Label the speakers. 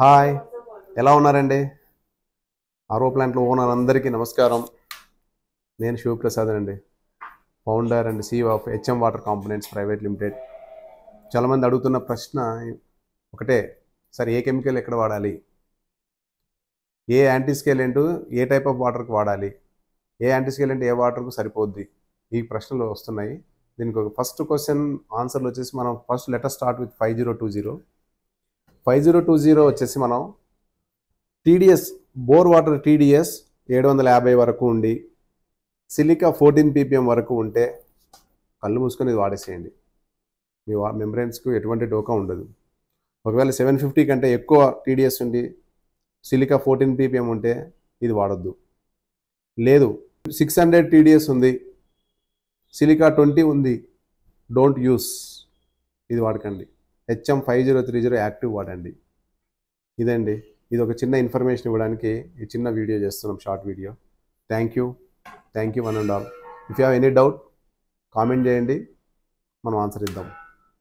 Speaker 1: Hi, ఎలా ఉన్నారండి? ఆరో ప్లాంట్లో ఓనర్ అందరికీ నమస్కారం. నేను శివప్రసాద్ అండి, founder and CEO of HM water components private limited. చాలామంది అడుగుతున్న ప్రశ్న ఒకటే, సార్ ఏ కెమికల్ ఎక్కడ వాడాలి, ఏ యాంటీస్కేలెంట్ ఏ టైప్ ఆఫ్ వాటర్కి వాడాలి, ఏ యాంటీస్కేలెంట్ ఏ వాటర్కు సరిపోద్ది, ఈ ప్రశ్నలు వస్తున్నాయి. దీనికి ఒక ఫస్ట్ క్వశ్చన్ ఆన్సర్లు వచ్చేసి మనం ఫస్ట్ లెటర్ స్టార్ట్ విత్ 5020. 5020 వచ్చేసి మనం టీడీఎస్ బోర్ వాటర్ టీడీఎస్ 750 వరకు ఉండి సిలికా 14 ppm వరకు ఉంటే కళ్ళు మూసుకొని ఇది వాడేసేయండి. మీ మెంబ్రెన్స్కు ఎటువంటి డోకా ఉండదు. ఒకవేళ 750 కంటే ఎక్కువ టీడీఎస్ ఉండి సిలికా 14 ppm ఉంటే ఇది వాడొద్దు. లేదు 600 టీడీఎస్ ఉంది, సిలికా 20 ఉంది, డోంట్ యూస్, ఇది వాడకండి. హెచ్ఎం 5030 యాక్టివ్ వాడండి. ఇదండి, ఇది ఒక చిన్న ఇన్ఫర్మేషన్ ఇవ్వడానికి ఈ చిన్న వీడియో చేస్తున్నాం, short video. Thank you one and all. If you have any doubt comment చేయండి, మనం ఆన్సర్ ఇద్దాం.